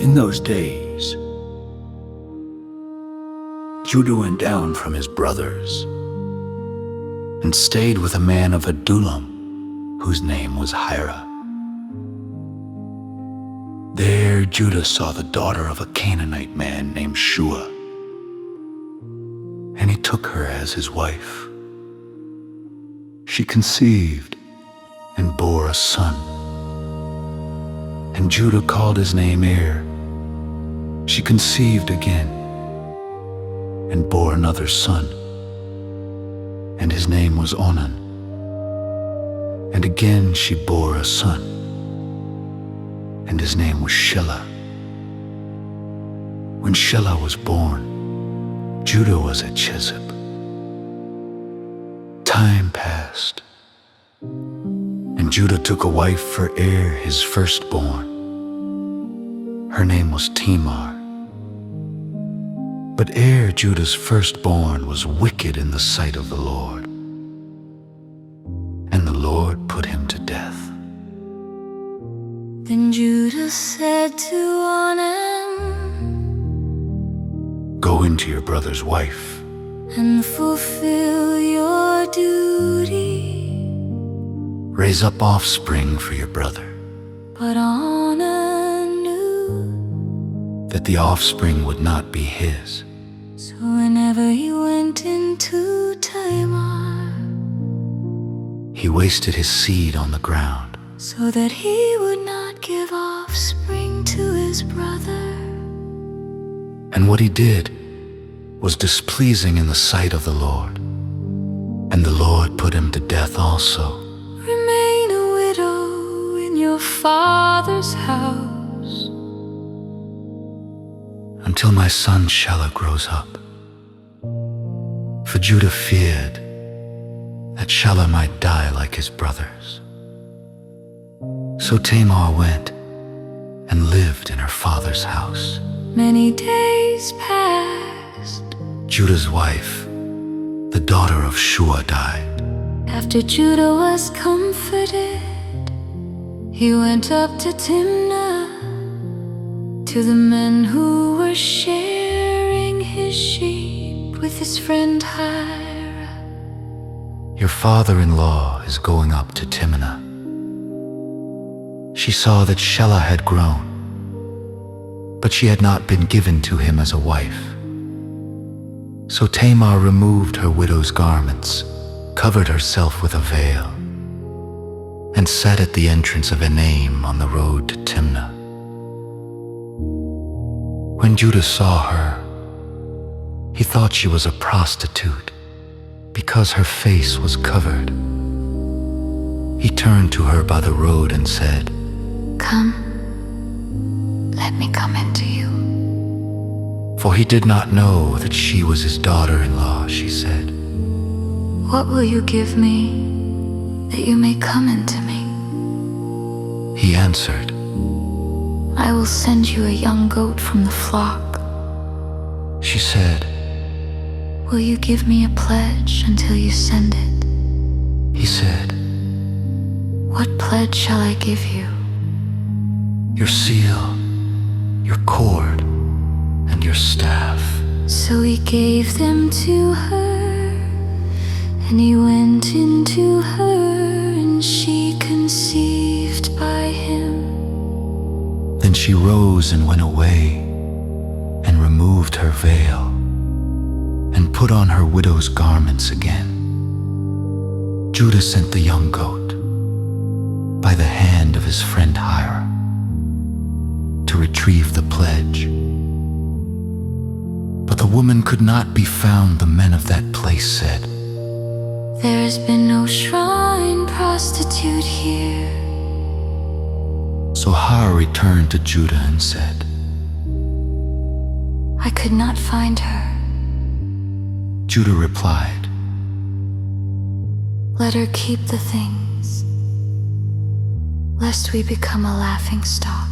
In those days, Judah went down from his brothers and stayed with a man of Adullam, whose name was Hira. There Judah saw the daughter of a Canaanite man named Shua, and he took her as his wife. She conceived and bore a son, and Judah called his name Er. She conceived again and bore another son, and his name was Onan. And again she bore a son, and his name was Shelah. When Shelah was born, Judah was at Chezib. Time passed, and Judah took a wife for Er, his firstborn. Her name was Tamar. But Er, Judah's firstborn, was wicked in the sight of the Lord, and the Lord put him to death. Then Judah said to Onan, Go into your brother's wife, and fulfill your duty. raise up offspring for your brother, But Onan knew that the offspring would not be his. So whenever he went into Tamar, He wasted his seed on the ground, so that he would not give offspring to his brother. and what he did was displeasing in the sight of the Lord, and the Lord put him to death also. Remain a widow in your father's house until my son Shelah grows up. For Judah feared that Shelah might die like his brothers. So Tamar went and lived in her father's house. Many days passed Judah's wife, the daughter of Shua, died. after Judah was comforted. He went up to Timnah, to the men who were sharing his sheep with his friend Hira. Your father-in-law is going up to Timnah. She saw that Shelah had grown, but she had not been given to him as a wife. So Tamar removed her widow's garments, covered herself with a veil, and sat at the entrance of Enaim on the road to Timnah. When Judah saw her, he thought she was a prostitute because her face was covered. He turned to her by the road and said, Come, let me come into you. For he did not know that she was his daughter-in-law. She said, What will you give me that you may come into me? He answered, I will send you a young goat from the flock. She said, Will you give me a pledge until you send it? He said, What pledge shall I give you? Your seal, your cord, and your staff. So he gave them to her, and he went into her, and she conceived by him. Then she rose and went away, and removed her veil, and put on her widow's garments again. Judah sent the young goat by the hand of his friend Hira to retrieve the pledge. But the woman could not be found. The men of that place said, There has been no shrine prostitute here. So Hira returned to Judah and said, I could not find her. Judah replied, Let her keep the things, lest we become a laughing stock.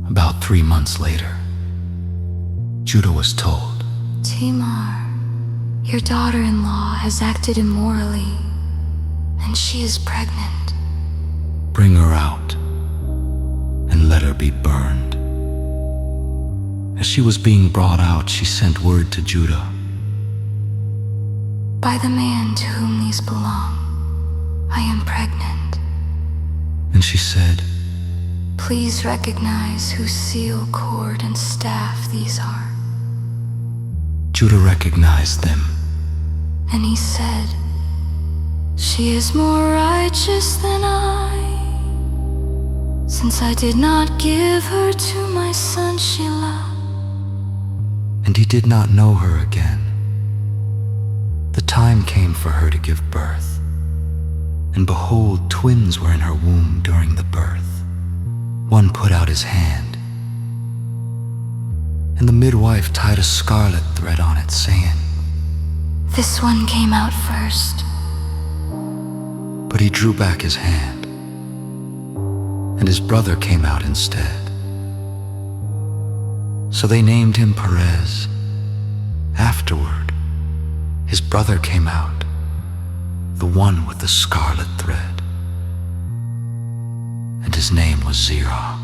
About 3 months later, Judah was told, Tamar, your daughter-in-law has acted immorally, and she is pregnant. Bring her out and and let her be burned. As she was being brought out, she sent word to Judah. By the man to whom these belong, I am pregnant. And she said, Please recognize whose seal, cord, and staff these are. Judah recognized them. And he said, She is more righteous than I, since I did not give her to my son Shelah. And he did not know her again. The time came for her to give birth, and behold, twins were in her womb during the birth. One put out his hand, and the midwife tied a scarlet thread on it, saying, This one came out first. But he drew back his hand, and his brother came out instead. So they named him Perez. Afterward, his brother came out, the one with the scarlet thread, and his name was Zerah.